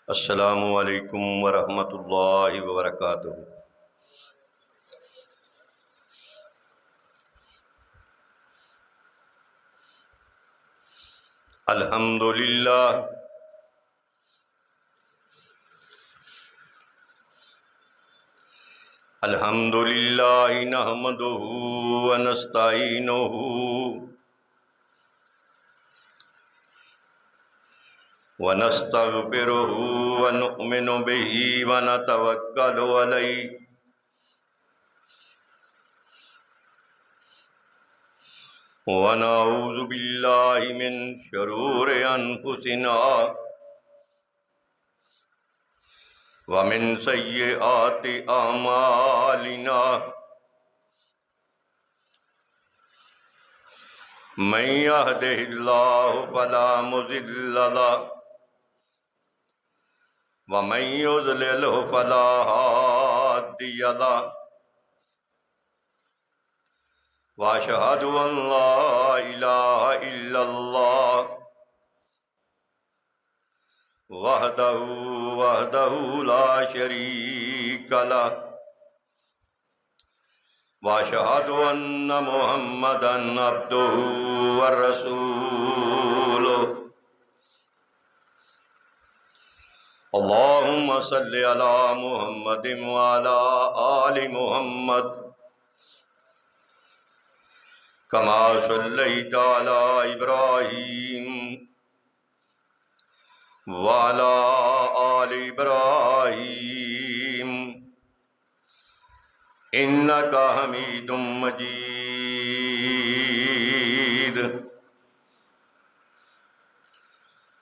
السلام علیکم ورحمۃ اللہ وبرکاتہ۔ الحمد للہ الحمد للہ نحمدہ ونستعینہ ونستغفرہ ونؤمن بہ ونتوکل علیہ ونعوذ باللہ من شرور انفسنا ومن سیئات اعمالنا من یہدہ اللہ فلا مضل لہ ومن یضلل فلا ہادی لہ واشہد ان لا الہ الا اللہ وحدہ لا شریک لہ واشہد ان محمدا عبدہ ورسولہ اللہم صل علی محمد وعلی آل محمد کما صلیت علی ابراہیم وعلی آل ابراہیم انکا حمید مجید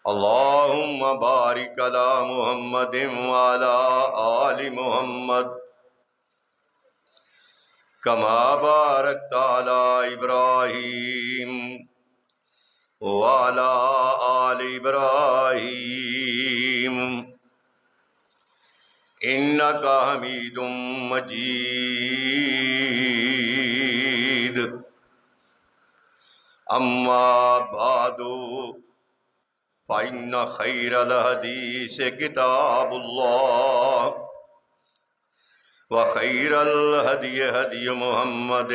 اللہم بارک علی محمد وعلی آل محمد کما بارکت علی ابراہیم وعلی آل ابراہیم انکا حمید مجید اما بعد فإن خیر الحدیث کتاب اللہ وخیر الہدی ہدی محمد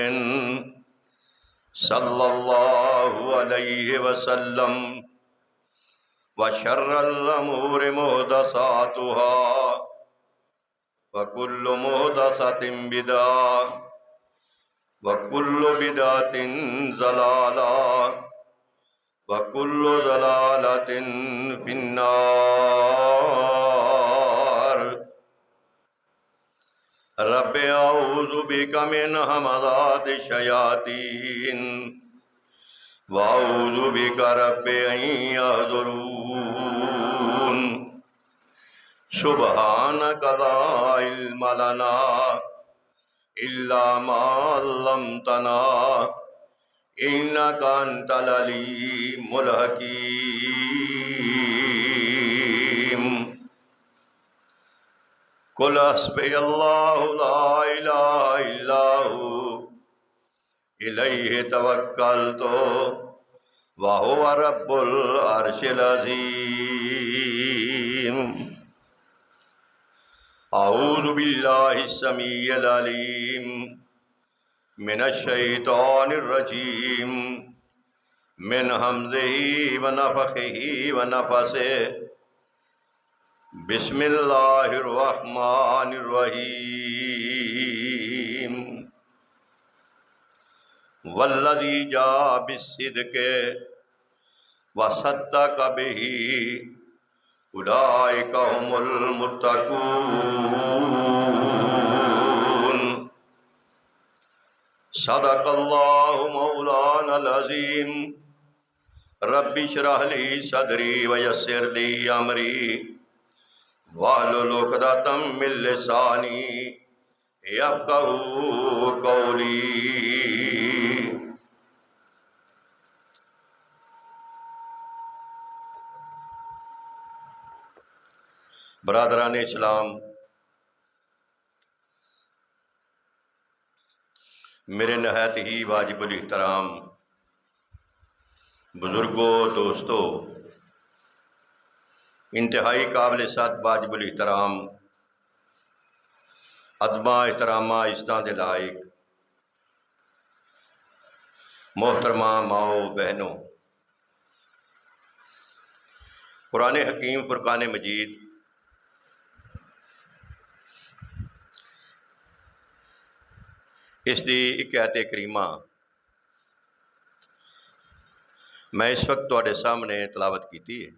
صلی اللہ علیہ وسلم وشر الامور محدثاتها وكل محدثة بدعة وكل بدعة ضلالة وكل ضلالة في النار رب اعوذ بک من همزات الشیاطین واعوذ بک رب ان یحضرون سبحانک لا علم لنا الا ما علمتنا انک انت العلیم الحکیم قل حسبی اللہ لا الہ الا ہو الیہ توکلت وہو رب العرش العظیم اعوذ باللہ السمیع العلیم من الشیطان الرجیم من حمزہ ونفخہ ونفثہ بسم اللہ الرحمن الرحیم والذی جاء بالصدق وصدق بہ اولئک هم المتقون صدق اللہ مولانا العظیم رب اشرح لی صدری ویسر لی امری واحلل عقدۃ من لسانی یفقہوا قولی۔ برادران اسلام، میرے نہایت ہی واجب الاحترام بزرگوں، دوستو، انتہائی قابل صد واجب الاحترام ادبا احترامہ عزتاں دے لائق محترمہ ماؤ بہنوں، قرآن حکیم فرقان مجید اس دی ایک آیت کریمہ میں اس وقت تواڈے سامنے تلاوت کیتی ہے۔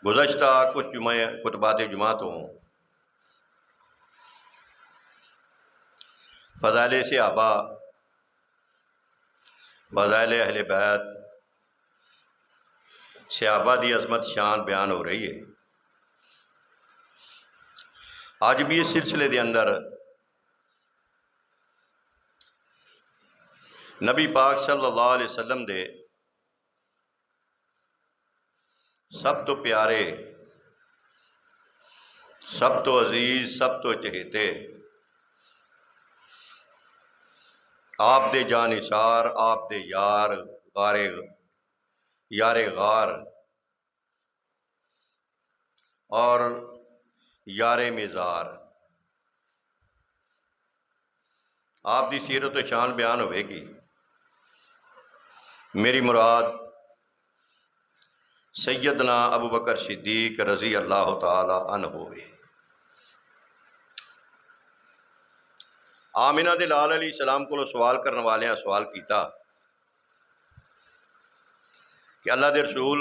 گزشتہ کچھ خطبات جمعہ فضائل صحابہ، فضائل اہل بیت، صحابہ دی عظمت شان بیان ہو رہی ہے۔ آج بھی اس سلسلے دے اندر نبی پاک صلی اللہ علیہ وسلم دے سب تو پیارے، سب تو عزیز، سب تو چہیتے، آپ دے جانثار، آپ دے یار غار اور یار مزار، آپ دی سیرت و شان بیان ہوئے گی۔ میری مراد سیدنا ابو بکر صدیق رضی اللہ تعالی عنہ ہوئے۔ آمنہ دے لال علیہ السلام کو سوال کرنے والے سوال کیتا کہ اللہ دے رسول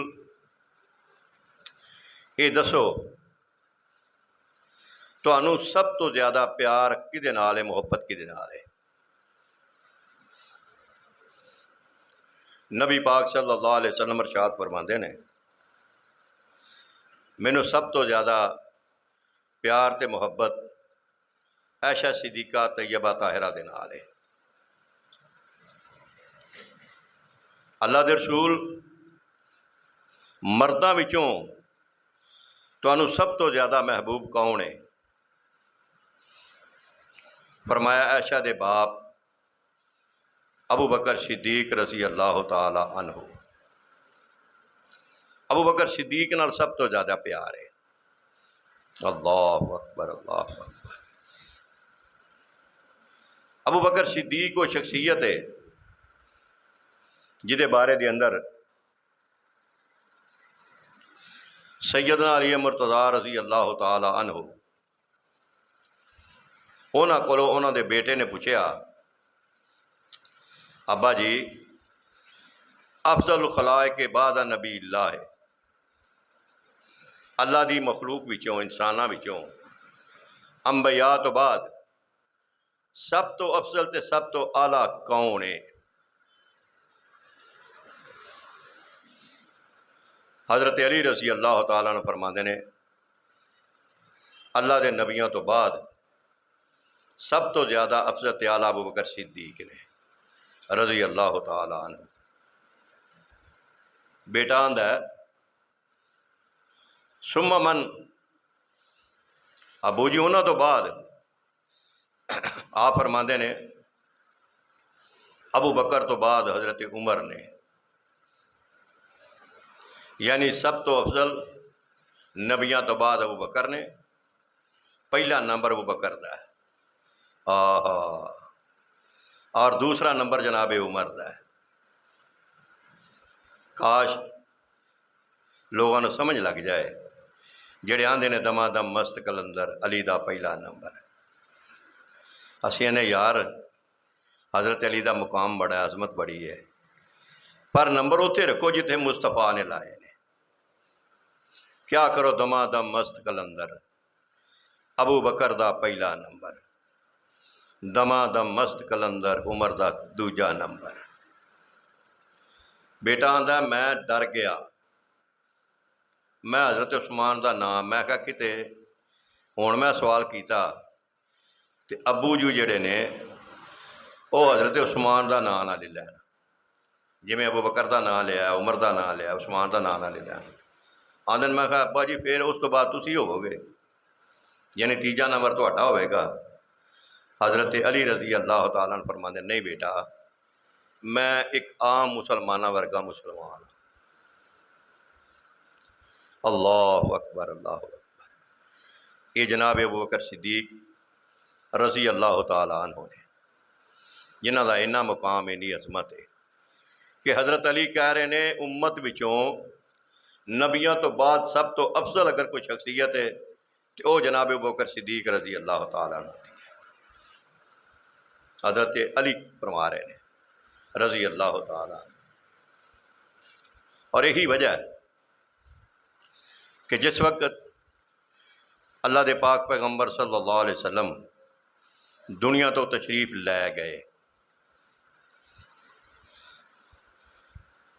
یہ دسو تانوں سب تو زیادہ پیار کدے نال ہے، محبت کدے نال ہے؟ نبی پاک صلی اللہ علیہ وسلم ارشاد فرماندے نے، مینوں سب تو زیادہ پیار تے محبت عائشہ صدیقہ طیبہ طاہرہ دے نال ہے۔ اللہ دے رسول مرداں وچوں تانوں سب تو زیادہ محبوب کون ہے؟ فرمایا عائشہ دے باپ ابو بکر صدیق رضی اللہ تعالی عنہ۔ ابو بکر صدیق نال سب تو زیادہ پیار ہے۔ اللہ اکبر، اللہ اکبر۔ ابو بکر صدیق وہ شخصیت ہے جدے بارے دے اندر سیدنا علی مرتضیٰ رضی اللہ تعالی عنہ انہاں دے بیٹے نے پوچھیا، ابا جی افضل الخلائق کے بعد نبی اللہ ہے، اللہ دی مخلوق وچوں، انساناں وچوں، انبیاء تو بعد سب تو افضل تے سب تو اعلیٰ کون ہے؟ حضرت علی رضی اللہ تعالیٰ عنہ فرماندے نے، اللہ دے نبیوں تو بعد سب تو زیادہ افضل تے اعلیٰ ابو بکر صدیق نے رضی اللہ تعالیٰ عنہ۔ بیٹا آندا ہے ثم من، ابو جی انہاں تو بعد آپ فرماندے نے ابو بکر تو بعد حضرت عمر نے، یعنی سب تو افضل نبیاں تو بعد ابو بکر نے، پہلا نمبر ابو بکر دا ہے، اور دوسرا نمبر جناب عمر دا ہے۔ کاش لوگوں نے سمجھ لگ جائے جڑے آندے نے دما دم مست کلندر علی دا پہلا نمبر۔ اسی نے یار حضرت علی دا مقام بڑا، عظمت بڑی ہے، پر نمبر اتنے رکھو جتنے مصطفیٰ نے لائے نے۔ کیا کرو دما دم مست کلندر ابو بکر دا پہلا نمبر، دما دم مست کلندر عمر دا دوجا نمبر۔ بیٹا آندا میں ڈر گیا، میں حضرت عثمان دا نام، میں کہا کتے ہون میں سوال کیتا تے ابو جو جڑے نے وہ حضرت عثمان دا نام نہ لے لینا، جی میں ابو بکر دا نام لیا، عمر دا نام لیا، عثمان دا نام نہ لے لینا۔ آندن میں کہا ابا جی پھر اس تو بعد تسی ہوو گے، یعنی تیجا نمبر تہاڈا ہوئے گا۔ حضرت علی رضی اللہ تعالیٰ عنہ فرماندے نہیں بیٹا، میں ایک عام مسلمانہ ورگا مسلمان ہوں، اللہ اکبر اللہ اکبر۔ یہ جناب ابو بکر صدیق رضی اللہ تعالیٰ عنہ نے جنہ کا اینا مقام اینی عظمت ہے کہ حضرت علی کہہ رہے نے امت وچوں نبیوں تو بعد سب تو افضل اگر کوئی شخصیت ہے تو وہ جناب ابو بکر صدیق رضی اللہ تعالیٰ عنہ دی ہے۔ حضرت علی فرما رہے ہیں رضی اللہ تعالیٰ عنہ۔ اور یہی وجہ ہے کہ جس وقت اللہ دے پاک پیغمبر صلی اللہ علیہ وسلم دنیا تو تشریف لے گئے،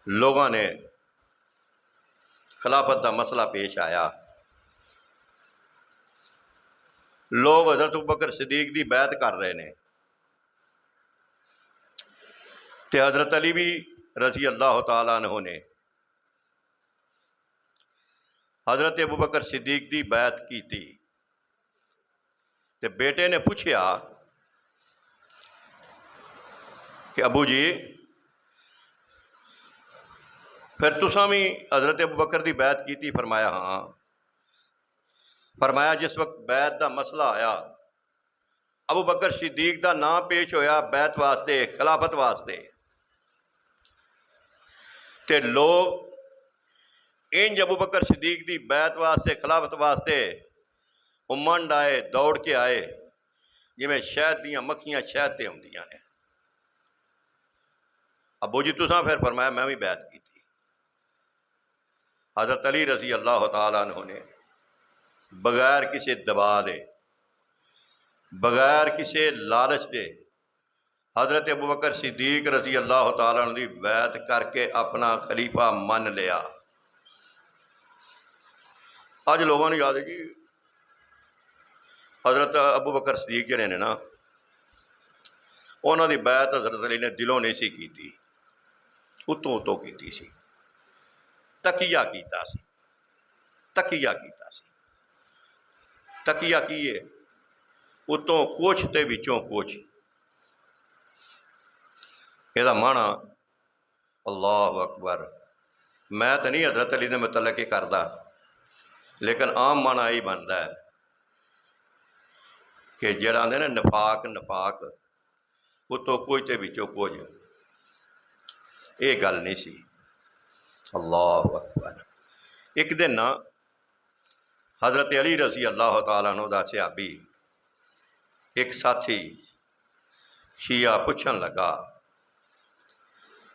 لوگوں نے خلافت کا مسئلہ پیش آیا، لوگ حضرت ابوبکر صدیق دی بیعت کر رہے ہیں، تے حضرت علی بھی رضی اللہ تعالیٰ عنہ نے حضرت ابوبکر صدیق دی بیعت کی تھی۔ تے بیٹے نے پوچھا کہ ابو جی پھر تساں بھی حضرت ابوبکر دی بیعت کی تھی؟ فرمایا ہاں۔ فرمایا جس وقت بیعت دا مسئلہ آیا، ابو بکر صدیق دا نام پیش ہویا بیعت واسطے، خلافت واسطے، تے لوگ انج ابو بکر صدیق دی بیعت واسطے، خلافت واسطے امنڈ آئے، دوڑ کے آئے جی میں شہد دیاں مکھیاں شہد تے ہوندیاں نے۔ ابو جی تساں پھر فرمایا میں بھی بیعت کی تھی۔ حضرت علی رضی اللہ تعالیٰ عنہ نے بغیر کسی دبا دے، بغیر کسی لالچ دے حضرت ابوبکر صدیق رضی اللہ تعالیٰ عنہ دی بیعت کر کے اپنا خلیفہ من لیا۔ آج لوگوں نے یاد ہے کہ حضرت ابوبکر صدیق جڑے نے نا انہوں دی بیعت حضرت علی نے دلوں نہیں سی کی تھی، اتوں کی سی، تقیہ کیتا سی، تقیہ کیتا سی۔ تقیہ کیے اتوں کچھ تے وچوں کچھ، یہ معنی اللہ اکبر میں تو نہیں حضرت علی نے متعلق کردا، لیکن عام معنی یہی بنتا ہے کہ جڑا آندے نا نفاق نفاق اتوں کچھ تے وچوں کچھ، یہ گل نہیں سی۔ اللہ اکبر۔ ایک دن نا حضرت علی رضی اللہ تعالیٰ عنہ دا صحابی ایک ساتھی شیعہ پوچھن لگا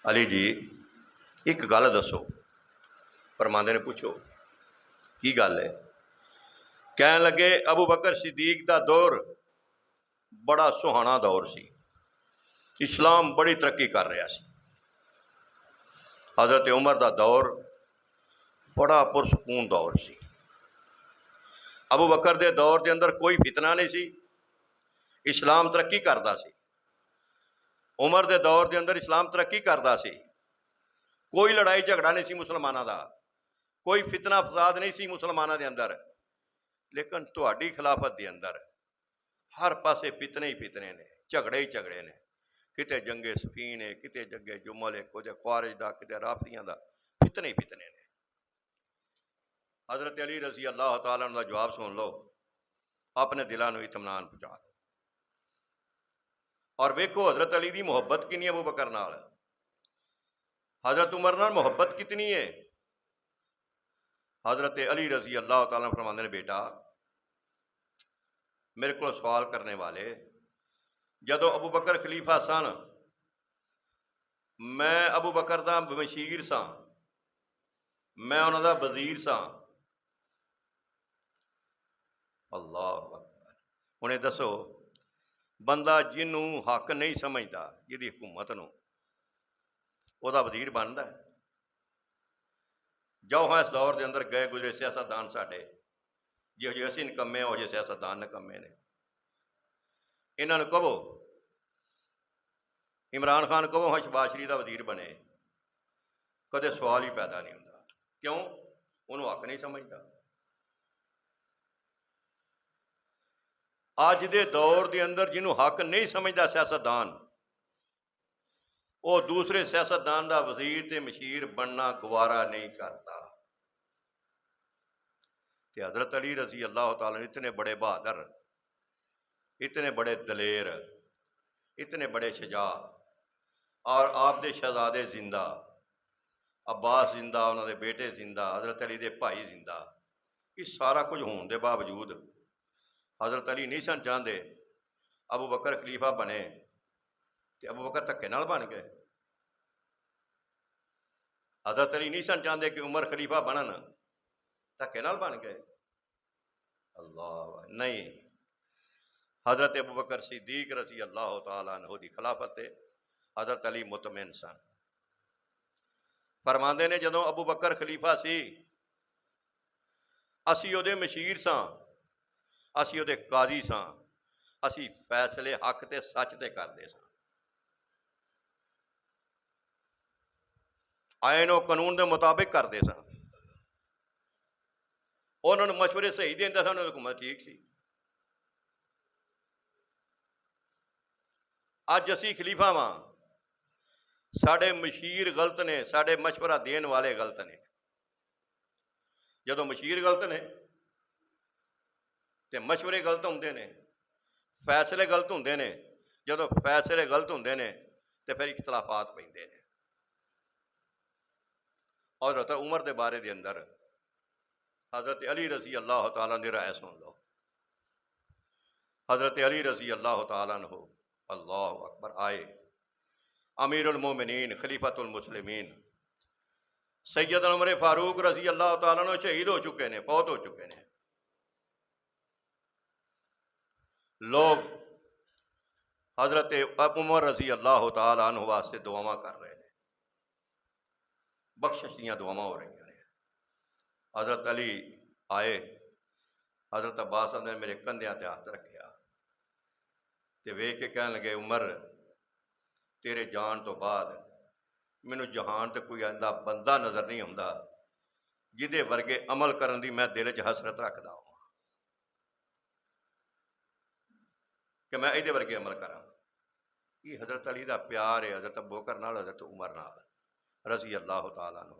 علی جی ایک گل دسو۔ فرماندے نے پوچھو کی گل ہے؟ کہنے لگے ابو بکر صدیق دا دور بڑا سہانا دور سی، اسلام بڑی ترقی کر رہا سی۔ حضرت عمر دا دور بڑا پرسکون دور سی۔ ابو بکر دے دور دے اندر کوئی فتنہ نہیں سی، اسلام ترقی کردا سی۔ عمر دے دور دے اندر اسلام ترقی کردا سی، کوئی لڑائی جھگڑا نہیں سی مسلمانوں دا، کوئی فتنہ فساد نہیں سی مسلمانوں دے اندر۔ لیکن تہاڈی خلافت دے اندر ہر پاسے فتنے ہی فتنے نے، جھگڑے ہی جھگڑے نے، کتے جنگ صفین ہے، کتے جنگ جمل ہے، کتے خوارج دا، کتے رافضیاں دا، فتنے ہی فتنے نے۔ حضرت علی رضی اللہ تعالیٰ عنہ دا جواب سن لو، اپنے دلانو اطمینان پہنچا دو۔ اور ویکھو حضرت علی دی محبت کنی ہے ابو بکر نال، حضرت عمر نال محبت کتنی ہے۔ حضرت علی رضی اللہ تعالیٰ عنہ فرماندے نے بیٹا میرے کو سوال کرنے والے جدو ابو بکر خلیفہ سن میں ابو بکر دا مشیر سا، میں انہوں دا وزیر سا۔ اللہ اکبر۔ انہیں دسو بندہ جنوں حق نہیں سمجھتا جدی حکومت نو وہ دا وزیر بنتا ہے؟ جو ہاں اس دور دے اندر گئے گزرے سیاستدان ساڈے جی اسی نکمے ہو جے سیاستدان نکمے نے، انہوں نے کہو عمران خان کہو ہاں شہباز شریف دا وزیر بنے، کدے سوال ہی پیدا نہیں ہوتا۔ کیوں؟ انہوں حق نہیں سمجھتا۔ اج دے دور دے اندر جنہوں حق نہیں سمجھتا سیاستدان، وہ دوسرے سیاستدان دا وزیر تے مشیر بننا گوارا نہیں کرتا۔ کہ حضرت علی رضی اللہ تعالیٰ عنہ اتنے بڑے بہادر، اتنے بڑے دلیر، اتنے بڑے شجاع، اور آپ دے شہزادے زندہ، عباس زندہ، انہوں دے بیٹے زندہ، حضرت علی دے بھائی زندہ، یہ سارا کچھ ہون دے باوجود حضرت علی نہیں سن چاہتے ابو بکر خلیفہ بنے، کہ ابو بکر دھکے نال بن گئے۔ حضرت علی نہیں سن چاہتے کہ عمر خلیفہ بنن، دھکے نال بن گئے۔ اللہ نہیں، حضرت ابو بکر صدیق رضی اللہ تعالیٰ عنہ دی خلافت تے حضرت علی مطمئن سن۔ فرماندے نے جدوں ابو بکر خلیفہ سی، اسی او دے مشیر ساں، اسی او دے قاضی ساں، اسی فیصلے حق تے سچ تے کردے ساں، آئین و قانون دے مطابق کردے ساں، انہوں نے مشورے صحیح دیندا سا، انہوں نے حکومت ٹھیک سی۔ اج اسی خلیفہ واں، ساڈے مشیر غلط نے، ساڈے مشورہ دین والے غلط نے۔ جدوں مشیر غلط نے تے مشورے غلط ہوندے نے، فیصلے غلط ہوندے نے، جدوں فیصلے غلط ہوندے نے تے پھر اختلافات پیندے نے۔ اور حضرت عمر دے بارے دے اندر حضرت علی رضی اللہ تعالیٰ نے رائے سن لو۔ حضرت علی رضی اللہ تعالیٰ عنہ اللہ اکبر آئے، امیر المومنین خلیفۃ المسلمین سیدنا عمر فاروق رضی اللہ تعالیٰ عنہ شہید ہو چکے نے، فوت ہو چکے نے۔ لوگ حضرت عمر رضی اللہ تعالیٰ عنہ واسطے دعاواں کر رہے ہیں، بخشش دیاں دعاواں ہو رہی ہیں۔ حضرت علی آئے، حضرت عباس نے میرے کندھیاں تے ہاتھ رکھیا تے ویکھ کے کہن لگے، عمر تیرے جان تو بعد مینوں جہان تے کوئی ایسا بندہ نظر نہیں آتا جہدے ورگے عمل کرن دی میں دل چ حسرت رکھدا ہوں کہ میں ایدے ورگے عمل کراں۔ یہ حضرت علی دا پیار ہے حضرت ابو بکر نال، حضرت عمر نال رضی اللہ تعالیٰ عنہ۔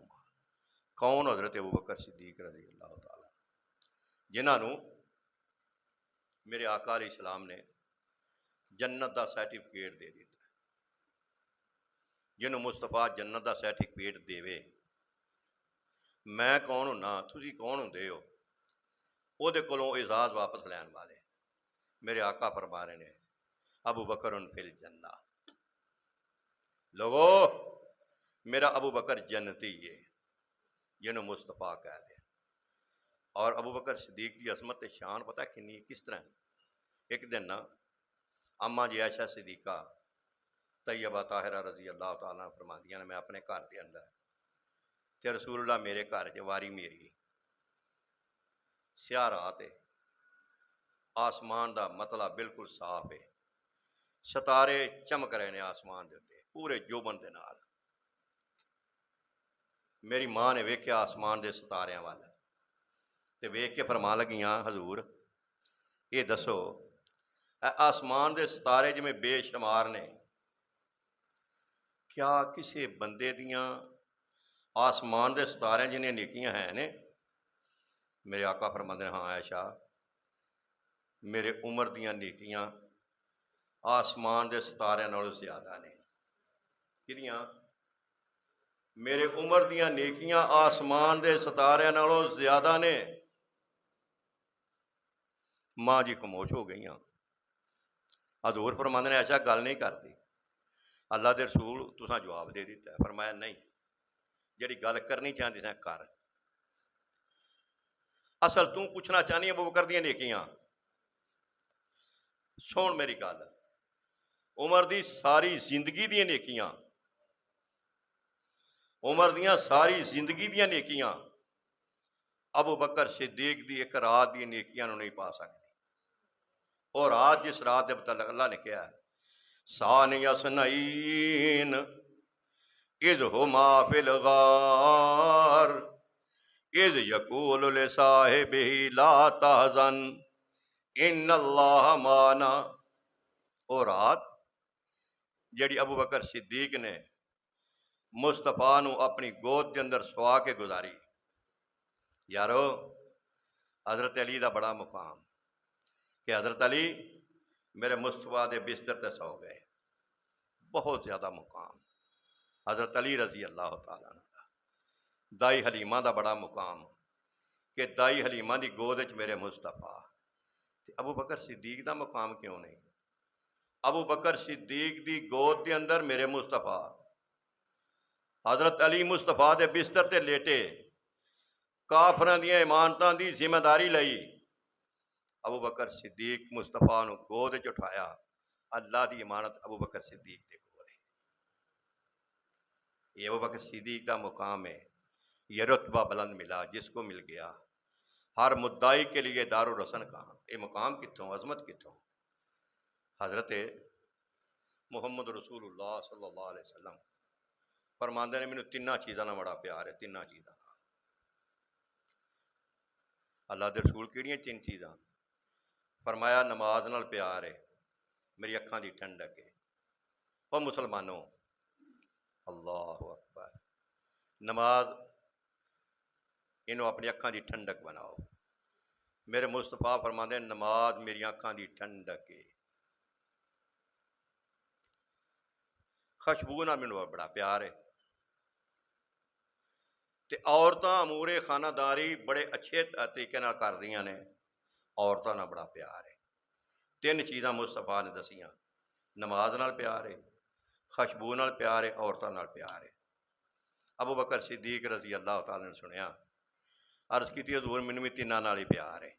کون؟ حضرت ابو بکر صدیق رضی اللہ تعالیٰ، جنہاں نو میرے آقا علیہ السلام نے جنت دا سرٹیفکیٹ دے دیتا، جنہوں مصطفیٰ جنت دا سرٹیفکیٹ دے، میں کون ہونا، تسی کون ہوندے ہو، او دے کولوں اعزاز واپس لین والے۔ میرے آقا فرما رہے ہیں ابو بکر فی الجنہ، لوگو میرا ابو بکر جنتی ہے جنہوں مصطفیٰ کہہ دے۔ اور ابو بکر صدیق کی عظمت تے شان پتہ کنی کس طرح؟ ایک دن نا اماں جی عائشہ صدیقہ طیبہ طاہرہ رضی اللہ تعالیٰ فرماندیاں نے، میں اپنے گھر دے اندر تے رسول اللہ میرے گھر جواری میری، سیاہ رات ہے، آسمان دا مطلع بالکل صاف ہے، ستارے چمک رہے ہیں آسمان دے اتے پورے جوبن دے نال۔ میری ماں نے ویکھیا آسمان دے ستاریاں والا تے ویکھ کے فرما لگیاں، حضور یہ دسو اے آسمان دے ستارے جویں بے شمار نے، کیا کسی بندے دیاں آسمان دے ستارے جنہیں نیکیاں ہیں نے؟ میرے آقا فرماندے ہیں ہاں عائشہ، میرے عمر دیاں نیکیاں آسمان دے ستارے نالوں زیادہ نے۔ کدیاں؟ میرے عمر دیاں نیکیاں آسمان دے ستارے نالوں زیادہ نے۔ ماں جی خاموش ہو گئیاں۔ حضور فرماندے نے ایسا گل نہیں کرتی، اللہ دے رسول تساں جواب دے دیتا ہے۔ فرمایا نہیں، جڑی گل کرنی چاہتی سیں کر، اصل تو پوچھنا چاہنی ابو بکر دیاں نیکیاں، سن میری گل، عمر دی ساری زندگی دیاں نیکیاں، عمر دیاں ساری زندگی دیاں نیکیاں ابو بکر صدیق دی ایک رات دی نیکیاں نو نہیں پا سکتی۔ اور رات جس رات دے متعلق اللہ نے کہا ہے ثانی اثنین اذ ہما فی الغار اذ یقول لصاحبہ لا تحزن ان اللہ معنا۔ اور رات جڑی ابو بکر صدیق نے مصطفیٰ نو اپنی گود کے اندر سوا کے گزاری، یارو حضرت علی دا بڑا مقام کہ حضرت علی میرے مصطفیٰ دے بستر تے سو گئے، بہت زیادہ مقام حضرت علی رضی اللہ تعالیٰ عنہ دا۔ دائی حلیمہ دا بڑا مقام کہ دائی حلیمہ دی گود وچ میرے مصطفیٰ۔ تے ابو بکر صدیق دا مقام کیوں نہیں؟ ابو بکر صدیق دی گود دے اندر میرے مصطفیٰ، حضرت علی مصطفیٰ دے بستر تے لیٹے، کافراں دیاں امانتاں دی ذمہ داری لئی، ابو بکر صدیق مصطفیٰ نو گود وچ اٹھایا، اللہ دی امانت ابو بکر صدیق دے کول ہے۔ یہ ابو بکر صدیق دا مقام ہے، یہ رتبہ بلند ملا جس کو مل گیا۔ ہر مدعی کے لیے دار الحسن کہاں، یہ مقام کتوں، عظمت کتوں؟ حضرت محمد رسول اللہ صلی اللہ علیہ وسلم فرماندے نے مینوں تیناں چیزاں نال بڑا پیار ہے، تیناں چیزاں نال۔ اللہ دے رسول کیڑیاں تین چیزاں؟ فرمایا نماز نال پیار ہے، میری اکھاں دی ٹھنڈک ہے۔ او مسلمانوں، اللہ اکبر، نماز انہوں اپنی اکھاں دی ٹھنڈک بناؤ۔ میرے مصطفیٰ فرماندے نماز میری اکھاں دی ٹھنڈک ہے۔ خوشبو نال مینوں بڑا پیار ہے۔ تے عورتاں امور خانہ داری بڑے اچھے طریقے نال کردیاں نے، عورتاں نال بڑا پیار ہے۔ تین چیزاں مصطفیٰ نے دسیاں، نماز نال پیار ہے، خوشبو نال پیار ہے، عورتاں نال پیار ہے۔ ابو بکر صدیق رضی اللہ تعالیٰ نے سنیا، عرض کیتی حضور مینوں بھی تیناں نال ہی پیار ہے۔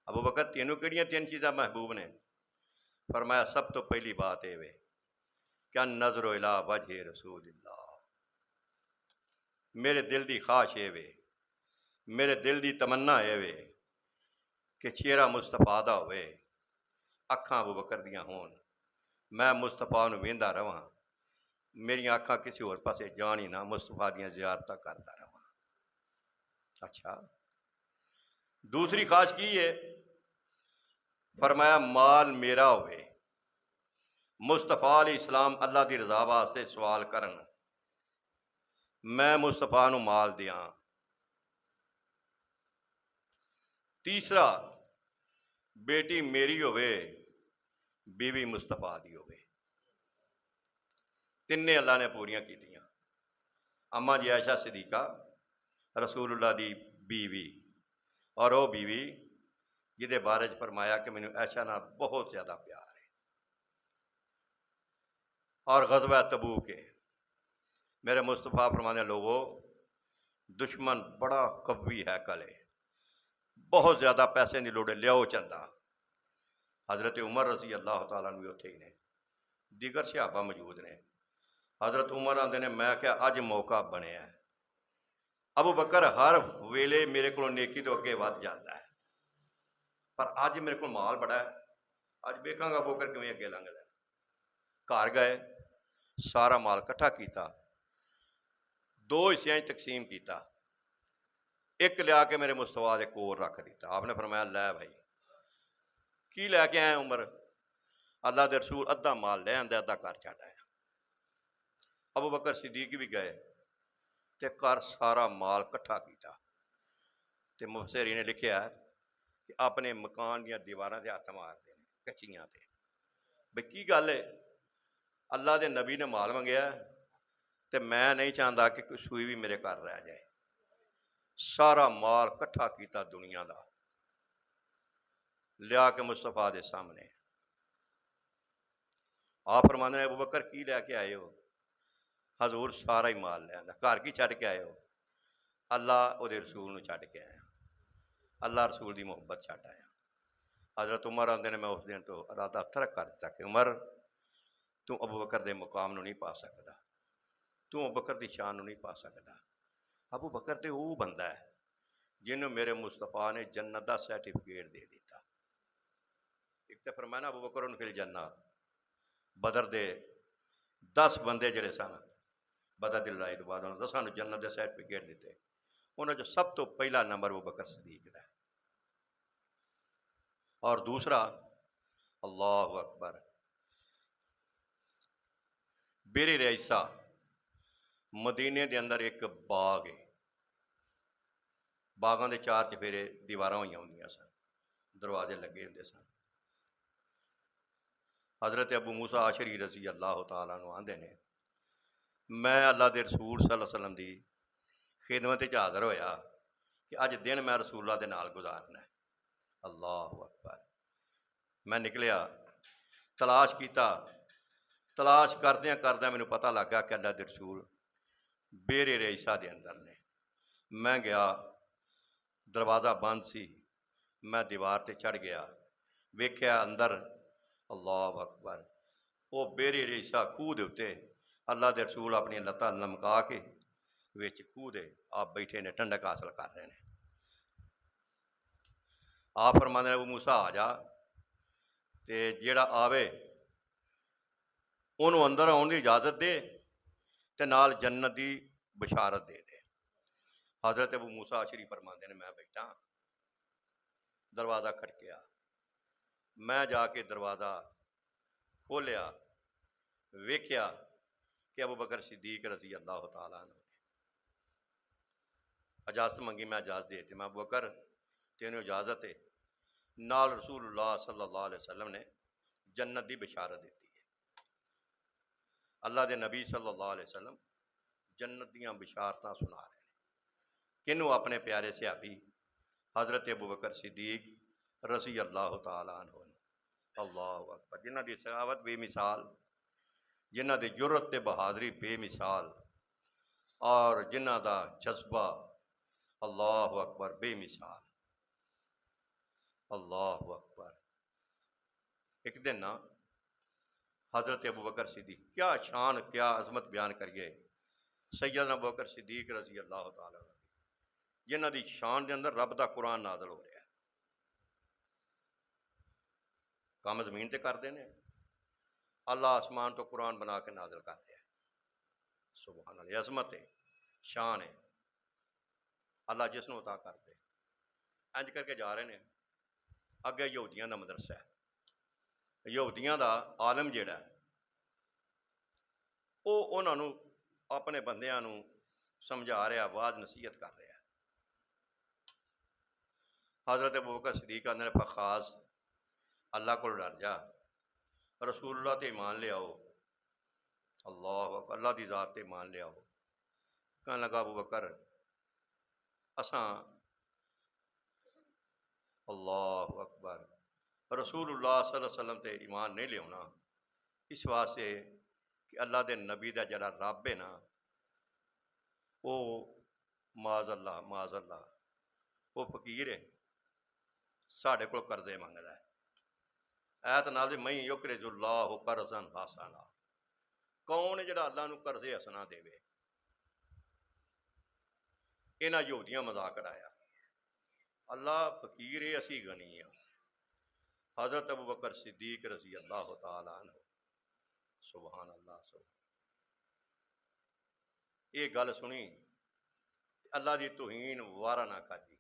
ابو بکر تینوں کیڑیاں تین چیزاں محبوب نے؟ فرمایا سب تو پہلی بات اے وے کہ نظر الی وجہ رسول اللہ، میرے دل دی خواہش اے وے، میرے دل دی تمنا اے وے کہ چہرہ مصطفیٰ دا ہوئے، اکھاں ابو بکر دیاں ہون، میں مصطفیٰ نو ویندا رہاں، میریاں اکھاں کسی اور پاسے جان ہی نہ، مصطفیٰ دیاں زیارتاں کرتا رہاں۔ اچھا، دوسری خواہش کی ہے؟ فرمایا مال میرا ہوئے، مصطفیٰ علیہ السلام اللہ دی رضا واسطے سوال کرن، میں مصطفیٰ نو مال دیاں۔ تیسرا، بیٹی میری ہوئے، بیوی مصطفیٰ دی ہوئے۔ تینے اللہ نے پوریاں کیتیاں۔ اماں جی عائشہ صدیقہ رسول اللہ دی بیوی، اور وہ بیوی جہدے بارے فرمایا کہ مینوں عائشہ نال بہت زیادہ پیار ہے۔ اور غزوہ تبوک ہے، میرے مصطفیٰ فرمانے لوگوں دشمن بڑا قوی ہیکل ہے، بہت زیادہ پیسے دی لوڑ ہے، لیاؤ چندہ۔ حضرت عمر رضی اللہ تعالیٰ عنہ بھی اتھے ہی نے، دیگر صحابہ موجود نے۔ حضرت عمر آندے نے میں کیا اج موقع بنیا ہے۔ ابو بکر ہر ویلے میرے کو نیکی تو اگے ود جاتا ہے، پر اج میرے کو مال بڑا ہے، اج ویکھاں گا ابو بکر کیویں اگے لنگدا ہے۔ گھر گئے، سارا مال کٹھا کیتا، دو حصیاں تقسیم کیتا، ایک لیا کے میرے مصطفیٰ دے کول رکھ دیتا۔ آپ نے فرمایا لے بھائی کی لے کے آئے عمر؟ اللہ دے رسول ادھا مال لے آندے، ادھا گھر چھڈ آیا۔ ابو بکر صدیق بھی گئے تے گھر سارا مال کٹھا کیتا، تے مفسرین نے لکھیا ہے کہ اپنے مکان دیاں دیواراں تے ہاتھ مارتے ہیں کچیاں تے، بھئی کی گل ہے؟ اللہ دے نبی نے مال منگیا تے میں نہیں چاہتا کہ کوئی سوئی بھی میرے گھر رہ جائے۔ سارا مال کٹھا کیتا دنیا دا، لیا کے مصطفیٰ دے سامنے۔ آپ فرماندے نے ابو بکر کی لے کے آئے ہو؟ حضور سارا ہی مال لے آندا۔ گھر کی چھڈ کے آئے ہو؟ اللہ او دے رسول نو چھڈ کے آیا، اللہ رسول دی محبت چھڈ آیا۔ حضرت عمر آندے نے میں اس دن تو ارادہ ترک کر دیتا کہ عمر تو ابو بکر دے مقام نو نہیں پا سکدا، تو ابو بکر دی شان نو نہیں پا سکدا۔ ابو بکر تے وہ بندہ ہے جنہوں میرے مصطفیٰ نے جنت دا سرٹیفکیٹ دے دیتا۔ ایک تے فرمایا نا ابو بکر فی الجنہ، بدر دے 10 بندے جڑے سن بدر دی لڑائی تو بعد انہوں 10 نوں جنت دے سرٹیفکیٹ دیتے، انہوں جو سب تو پہلا نمبر ابو بکر صدیق دا ہے۔ اور دوسرا اللہ اکبر، بیر ریسہ مدینے دے اندر ایک باغ ہے، باغਾਂ ਦੇ ਚਾਰ ਚਫੇਰੇ ਦੀਵਾਰਾਂ ਹੋਈਆਂ ਹੁੰਦੀਆਂ ਸਨ, ਦਰਵਾਜ਼ੇ ਲੱਗੇ ਹੁੰਦੇ ਸਨ। حضرت ابو موسیٰ عشری رضی اللہ تعالیٰ عنہ آندے نے میں اللہ دے رسول صلی اللہ علیہ وسلم دی خدمت وچ حاضر ہویا کہ اج دن میں رسول اللہ دے نال گزارنا ہے۔ اللہ اکبر۔ میں نکلیا، تلاش کیتا، تلاش کردیاں کردیاں مینوں پتہ لگ گیا کہ اللہ دے رسول بیرے رئیسہ دے اندر نے۔ میں گیا، دروازہ بند سی، میں دیوار تے چڑھ گیا، ویکھیا اندر، اللہ اکبر، وہ بیرے رئیسہ خوہ دے اتے اللہ دے رسول اپنی لتاں لمکا کے وچ خوہ دے آپ بیٹھے نے، ٹھنڈک حاصل کر رہے ہیں۔ آپ فرماندے نے ابو موسیٰ آ جا، تے جیڑا آوے انہوں اندر آن دی اجازت دے تے نال جنت دی بشارت دے دے۔ حضرت ابو موسیٰ عشری فرماندے نے میں بیٹھا، دروازہ کھٹکیا، میں جا کے دروازہ کھولیا، ویکھیا کہ ابو بکر صدیق رضی اللہ تعالیٰ عنہ نے اجازت منگی، میں اجازت دیتی، میں ابو بکر تینوں اجازت ہے، نال رسول اللہ صلی اللہ علیہ وسلم نے جنت دی بشارت دیتی ہے۔ اللہ دے نبی صلی اللہ علیہ وسلم جنت دیاں بشارتاں سنا رہے ہیں۔ کنوں؟ اپنے پیارے صحابی حضرت ابو بکر صدیق رضی اللہ تعالیٰ عنہ نے۔ اللہ اکبر، جنہ دی سخاوت بے مثال، جنہ دی جرت تے بہادری بے مثال، اور جنہ دا جذبہ اللہ اکبر بے مثال۔ اللہ اکبر۔ ایک دن نا حضرت ابو بکر صدیق، کیا شان کیا عظمت بیان کریے سیدنا ابو بکر صدیق رضی اللہ تعالیٰ عنہ، جنہ دی شان دے اندر رب دا قرآن نازل ہو رہا ہے۔ کام زمین تے کر دینے، اللہ آسمان تو قرآن بنا کے نازل کر رہا ہے۔ سبحان اللہ، عظمت ہے، شان ہے، اللہ جس نو عطا کر دے۔ انج کر کے جا رہے ہیں، اگے یہودیاں دا مدرسہ ہے، یہودیاں دا عالم جیڑا ہے وہ انہاں نو اپنے بندیاں نو سمجھا رہا، واز نصیحت کر رہا ہے۔ حضرت ابو بکر صدیق آندے نے فخاز اللہ کو ڈر جا، رسول اللہ تے ایمان لے آؤ، اللہ اکبر، اللہ دی ذات تے ایمان لے آؤ۔ کہنے لگا ابو بکر اساں اللہ اکبر رسول اللہ صلی اللہ علیہ وسلم تے ایمان نہیں لے آنا، اس واسطے کہ اللہ دے نبی دا جڑا رب ہے نا وہ معاذ اللہ وہ فقیر ہے، ساڈے کول قرضے منگدا ہے۔ ایت نازل میں یقرض اللہ قرضا حسنا، کون ہے جڑا اللہ نو قرضے حسنا دے؟ انہاں یہودیاں مذاق اڑایا، اللہ فقیر ہے، اسی غنی ہاں۔ حضرت ابو بکر صدیق رضی اللہ تعالیٰ عنہ، سبحان اللہ، سبحان یہ گل سنی، اللہ دی توہین وارا نہ کھدی،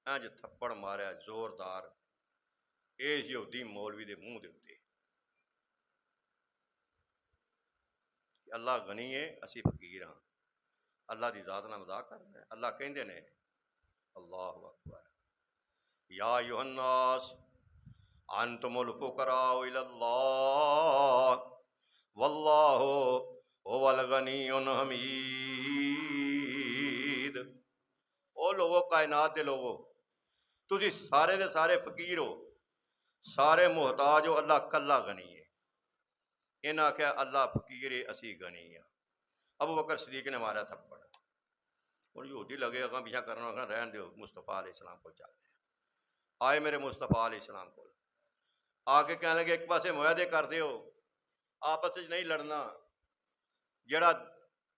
انج تھپڑ ماریا زوردار اس یہودی مولوی دے منہ دے اتے کہ اللہ غنی ہے، اسی فقیر ہاں، اللہ دی ذات نال مذاق کرنا ہے۔ اللہ کہندے نے، اللہ اکبر، یا ایھا الناس انتم الفقراء الی اللہ واللہ هو الغنی الحمید۔ او لوگو، کائنات دے لوگو، تسی سارے دے سارے فقیر ہو، سارے محتاج ہو، اللہ کلا غنی ہے۔ انہاں آکھیا اللہ فقیر ہے، اسی غنی ہاں۔ ابو بکر صدیق نے مارا تھپڑ، اور یہودی لگے اگاں پیچھا کرنا، اگاں رہن دیو، مصطفیٰ علیہ السلام کو چلتے ہیں۔ آئے میرے مصطفیٰ علیہ السلام کو، آ کے کہنے لگے ایک پاسے معاہدے کر دیو، آپس میں نہیں لڑنا، جڑا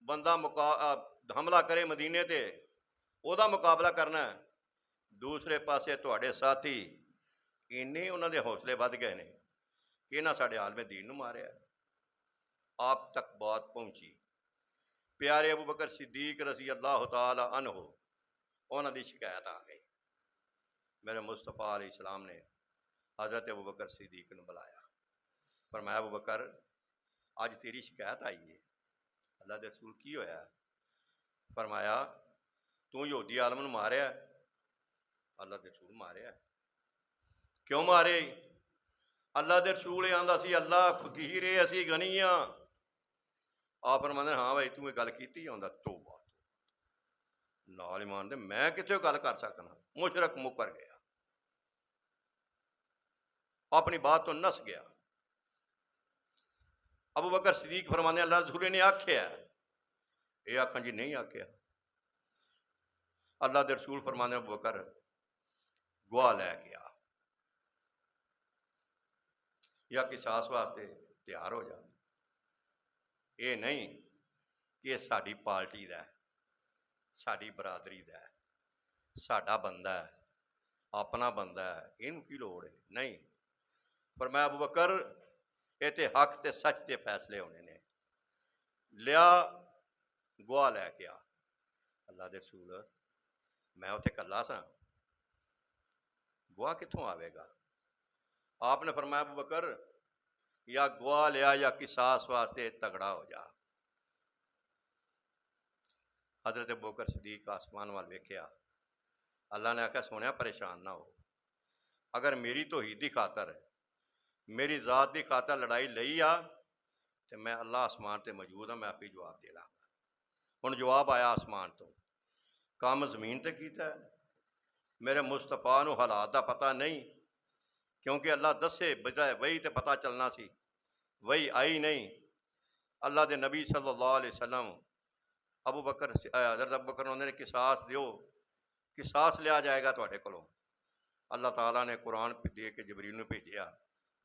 بندہ حملہ کرے مدینے تے او دا مقابلہ کرنا ہے، دوسرے پاسے تواڈے ساتھی انہیں انہاں دے حوصلے ود گئے نے کہ انہاں ساڈے عالم دین نو ماریا۔ آپ تک بات پہنچی، پیارے ابو بکر صدیق رضی اللہ تعالی عنہ انہاں دی شکایت آ گئی۔ میرے مصطفیٰ علیہ السلام نے حضرت ابو بکر صدیق نے بلایا، فرمایا ابو بکر آج تیری شکایت آئی ہے۔ اللہ دے رسول کی ہویا ہے؟ فرمایا تو یہودی عالم نوں ماریا؟ اللہ دے رسول ماریا۔ کیوں مارے؟ اللہ دے رسول یہ آندا سی اللہ فقیر ہے اسی غنی ہاں۔ آپ فرماندے ہاں بھائی تو یہ گل کیتی؟ آندا توبہ نال ایمان دے میں کتنے گل کر سکنا؟ مشرک مکر گیا، اپنی بات تو نس گیا۔ ابو بکر صدیق فرمانے اللہ رسول نے آکھیا، یہ آکھن جی نہیں آکھیا۔ اللہ دے رسول فرمانے ابو بکر گواہ لے گیا یا قصاص واسطے تیار ہو جا۔ یہ نہیں کہ یہ ساڈی پارٹی دا ہے، ساڈی برادری دا ہے، ساڈا بندہ ہے، اپنا بندہ ہے، ان کی لوڑ ہے؟ نہیں۔ پر میں ابو بکر یہ تے حق تے سچ تے فیصلے ہونے نے لیا، گواہ لے کے آ۔ اللہ دے رسول میں اتنے کلا سا، گواہ کتوں آئے گا؟ آپ نے فرمایا ابو بکر یا گواہ لیا یا قصاص واسطے تگڑا ہو جا۔ حضرت ابو بکر صدیق آسمان وال ویکھیا، اللہ نے آخیا سونے پریشان نہ ہو، اگر میری توحید دی خاطر میری ذات دی خاطر لڑائی لئی آ تو میں اللہ آسمان تے موجود ہوں، میں آپ ہی جواب دے لاں گا۔ ہن جواب آیا آسمان تو، کام زمین تے کیتا ہے، میرے مصطفیٰ نو حالات دا پتہ نہیں، کیونکہ اللہ دسے بجائے وہی تے پتہ چلنا سی، وہی آئی نہیں۔ اللہ دے نبی صلی اللہ علیہ وسلم ابو بکر حضرت ابو بکر انہوں نے قصاص دیو، قصاص لیا جائے گا تواڈے کولوں۔ اللہ تعالیٰ نے قرآن دے کے جبریل نو بھیجیا،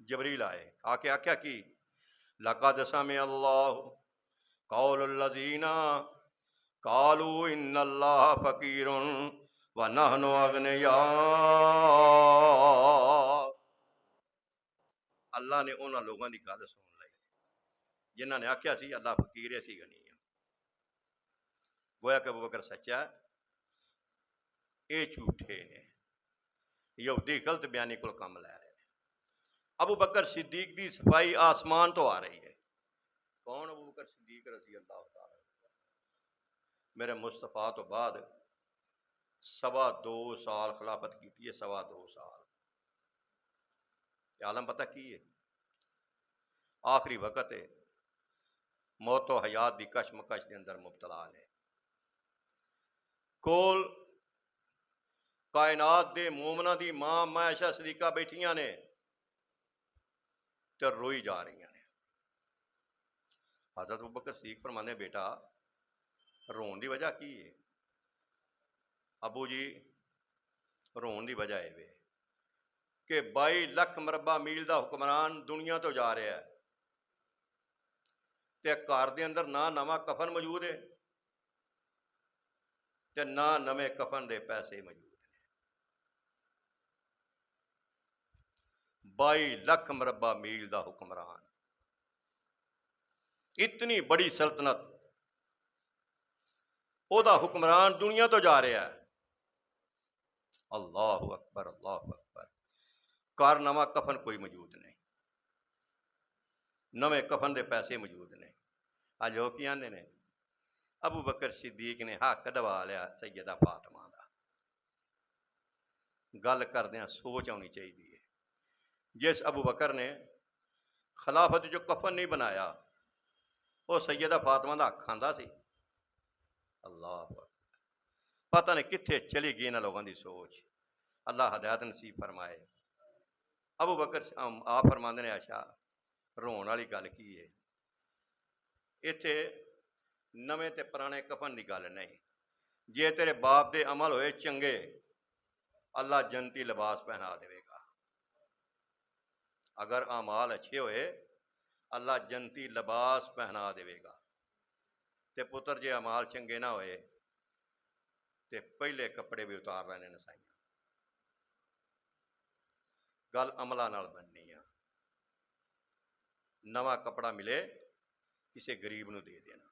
جبریل آئے آ کے آکھیا کی لقد سمع اللہ قول الذین قالوا ان اللہ فقیر ونحن اغنیاء۔ اللہ نے انہاں لوگوں کی گل سن لی جنہاں نے آکھیا سی اللہ فقیر ہے اسی غنی ہاں۔ گویا کہ ابو بکر سچا ہے، اے جھوٹے نے، یہودی غلط بیانی کو کم لے رہے ہیں۔ ابو بکر صدیق دی صفائی آسمان تو آ رہی ہے۔ کون ابو بکر صدیق رضی اللہ تعالیٰ؟ میرے مصطفیٰ تو بعد 2.25 سال خلافت کی ہے، 2.25 سال۔ عالم پتہ کی ہے؟ آخری وقت ہے، موت و حیات دی کشمکش کے اندر مبتلا نے، کول کائنات دے مومنہ دی ماں عائشہ صدیقہ بیٹھیاں نے تے روئی جا رہی ہیں۔ حضرت ابوبکر صدیق فرمانے بیٹا رون دی وجہ کی ہے؟ ابو جی رون دی وجہ ہے کہ 22 لکھ مربع میل دا حکمران دنیا تو جا رہا ہے تے گھر دے اندر نہ نواں کفن موجود ہے تے نہ نویں کفن دے پیسے موجود ہیں۔ 22 لکھ مربع میل دا حکمران، اتنی بڑی سلطنت، او دا حکمران دنیا تو جا رہا ہے۔ اللہ اکبر اللہ اکبر۔ کار نواں کفن کوئی موجود نہیں، نویں کفن دے پیسے موجود نہیں۔ آج وہ کی آندے نے ابو بکر صدیق نے حق دوا لیا سیدہ فاطمہ دا۔ گل کردیاں سوچ ہونی چاہیے۔ جس ابو بکر نے خلافت جو کفن نہیں بنایا وہ سیدہ فاطمہ دا حق کھاندا سی۔ اللہ اکبر، پتہ نہیں کتنے چلی گئی انہاں لوگوں دی سوچ۔ اللہ ہدایت نصیب فرمائے۔ ابو بکر آپ فرماندے نے عائشہ رون والی گل کی ہے؟ اتنے نویں تے پرانے کفن دی گل نہیں، جے تیرے باپ دے عمل ہوئے چنگے اللہ جنتی لباس پہنا دے گا، اگر اعمال اچھے ہوئے اللہ جنتی لباس پہنا دے گا، تے پتر جے اعمال چنگے نہ ہوئے تے پہلے کپڑے بھی اتار لینے نسائیاں۔ گل عملہ نال بننی ہے۔ نواں کپڑا ملے کسی غریب نو دے دینا،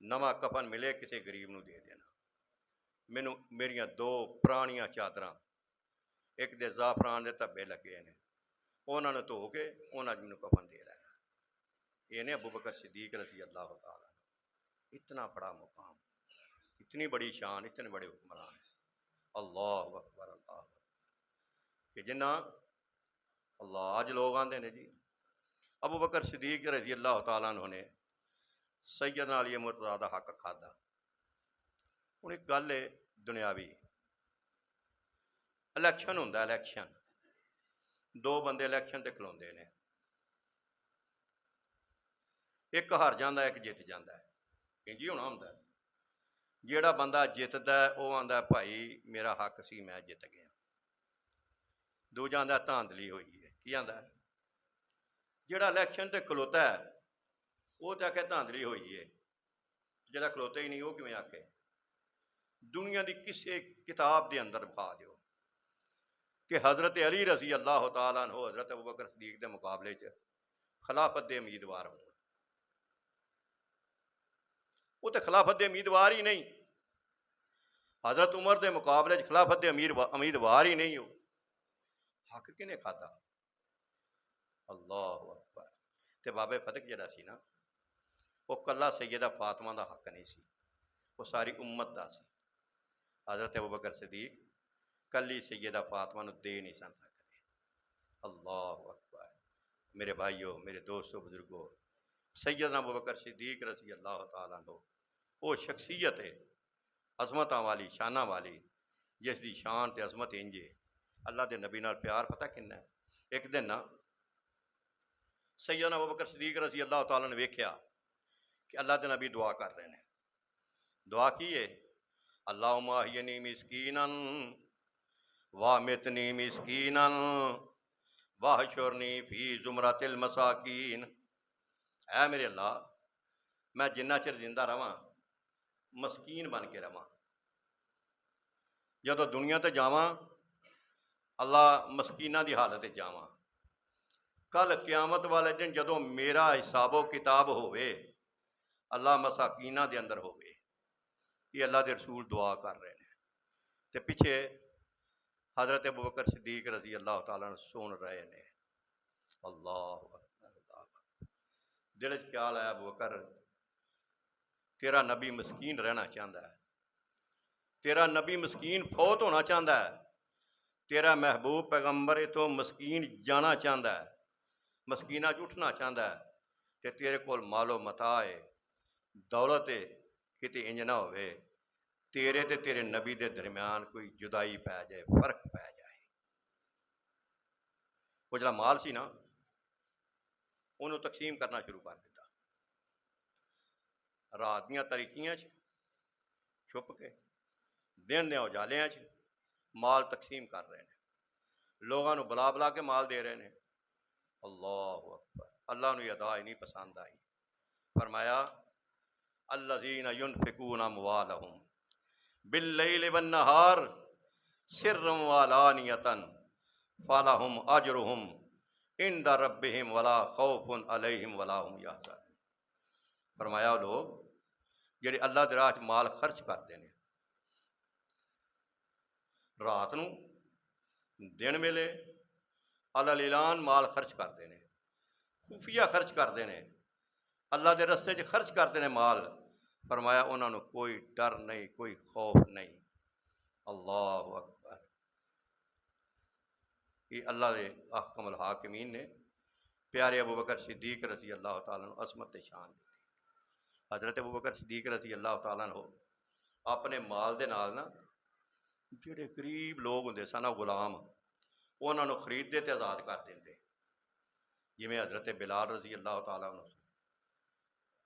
نواں کفن ملے کسی غریب نو دے دینا۔ مینوں میریاں 2 پرانیاں چادراں، ایک دے زعفران دے دھبے لگے نے، انہاں نوں دھو کے انہاں مینوں کفن دے لینا۔ یہ نے ابو بکر صدیق رضی اللہ تعالیٰ، اتنا بڑا مقام۔ اتنی بڑی شان، اتنے بڑے حکمران ہیں۔ اللہ اکبر، اللہ اکبر کہ جنہ اللہ اج لوگ آندے نے جی ابو بکر صدیق رضی اللہ تعالیٰ عنہ نے سیدنا علی مرتضیٰ دا حق کھادا۔ ہن ایک گل ہے دنیاوی، الیکشن ہوندا ہے، الیکشن دو بندے الیکشن تے کھلوندے نے، ایک ہار جاندا ہے، ایک جیت جاندا ہے، انج ہی ہونا ہوندا ہے۔ جیڑا بندہ جیتدا ہے وہ آندا ہے بھائی میرا حق سی، میں جیت گیا۔ دوجا آندا ہے دھاندلی ہوئی ہے۔ کی آندا ہے؟ جیڑا الیکشن تے کھلوتا ہے وہ تو آکھے دھاندلی ہوئی ہے، جیڑا کھلوتا ہی نہیں وہ کیویں آکھے؟ دنیا دی کسے کتاب دے اندر بکھا دیو کہ حضرت علی رضی اللہ تعالیٰ عنہ حضرت ابوبکر صدیق دے مقابلے چ خلافت دے امیدوار ہوں، وہ تو خلافت دے امیدوار ہی نہیں۔ حضرت عمر دے مقابلے چ خلافت دے امیدوار ہی نہیں ہو، حق کنے کھادا؟ اللہ اکبر۔ تے بابے فتح جڑا سی نا وہ کلا سیدہ فاطمہ دا حق نہیں سی، وہ ساری امت دا سی۔ حضرت ابوبکر صدیق کلی سیدہ فاطمہ نو دے نہیں سن سکتے۔ اللہ اکبر۔ میرے بھائیو، میرے دوستو، بزرگو، سیدنا ابوبکر صدیق رضی اللہ تعالیٰ عنہ وہ شخصیت ہے عظمتاں والی، شاناں والی، جس دی شان تے عظمت انجے۔ اللہ دے نبی نال پیار پتہ کنا ہے؟ ایک دن نا سیدنا ابوبکر صدیق رضی اللہ تعالیٰ نے ویکھیا کہ اللہ دے نبی دعا کر رہے ہیں۔ دعا کی ہے؟ اللہم احیینی مسکیناً وامتنی مسکیناً واحشرنی فی زمرۃ المساکین۔ اے میرے اللہ، میں جنہ چر زندہ رہواں مسکین بن کے رہواں، جدوں دنیا تے جاواں اللہ مسکیناں دی حالت جاواں، کل قیامت والے دن جدوں میرا حساب و کتاب ہوئے اللہ مساکیناں دے اندر ہوئے۔ یہ اللہ دے رسول دعا کر رہے ہیں تے پیچھے حضرت ابوبکر صدیق رضی اللہ تعالیٰ عنہ سن رہے ہیں۔ اللہ اکبر، اللہ اکبر۔ دل وچ خیال آیا ابوبکر تیرا نبی مسکین رہنا چاہتا ہے، تیرا نبی مسکین فوت ہونا چاہتا ہے، تیرا محبوب پیغمبر تو مسکین جانا چاہتا ہے، مسکینہ اٹھنا چاہتا ہے، تے تیرے کول مال و متاع ہے، دولت ہے، کتے انج نہ ہوئے تیرے تے تیرے نبی دے درمیان کوئی جدائی پی جائے، فرق پی جائے۔ وہ جڑا مال سی نا انہوں تقسیم کرنا شروع کر دیتا، رات دیاں تاریکیاں چھپ کے دن دے اجالیاں مال تقسیم کر رہے ہیں، لوگاں نو بلا بلا کے مال دے رہے ہیں۔ اللہ اکبر۔ اللہ نو یہ ادا ہی نہیں پسند آئی، فرمایا الذین ینفقون اموالہم باللیل والنہار سرا وعلانیۃ فلہم اجرہم عند ربہم ولا خوف علیہم ولا هم یحزنون۔ فرمایا لوگ جڑے اللہ دے راہ وچ مال خرچ کرتے ہیں رات نو دن ویلے اعلان مال خرچ کرتے ہیں، خفیہ خرچ کرتے ہیں، اللہ دے رستے چ خرچ کرتے ہیں مال، فرمایا انہوں نے کوئی ڈر نہیں، کوئی خوف نہیں۔ اللہ اکبر۔ یہ اللہ دے احکم الحاکمین نے پیارے ابوبکر صدیق رضی اللہ تعالیٰ عنہ عظمت تے شان دیتی۔ حضرت ابوبکر صدیق رضی اللہ تعالیٰ عنہ اپنے مال دے نال نا جڑے غریب لوگ ہوندے سن غلام انہوں نے خریدتے تے آزاد کر دیندے، جویں حضرت بلال رضی اللہ تعالیٰ عنہ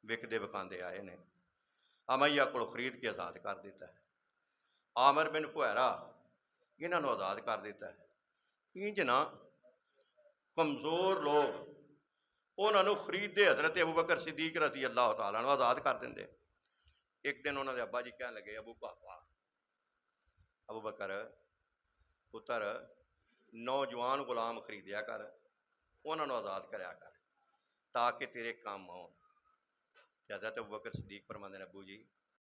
وکدے وکاندے آئے نے، امیہ کو خرید کے آزاد کر دیتا ہے، عامر بن فہیرہ انہوں نے آزاد کر دیتا ہے۔ انج نہ کمزور لوگ انہوں نے خریدے حضرت ابوبکر صدیق رضی اللہ تعالیٰ عنہ آزاد کر دیں۔ ایک دن انہوں نے ابا جی کہنے لگے ابو بابا ابو بکر پتر نوجوان غلام خریدیا کر، انہوں نے آزاد کریا کر تاکہ تیرے کام آؤ۔ حضرت ابوبکر صدیق فرماندے نے ابو جی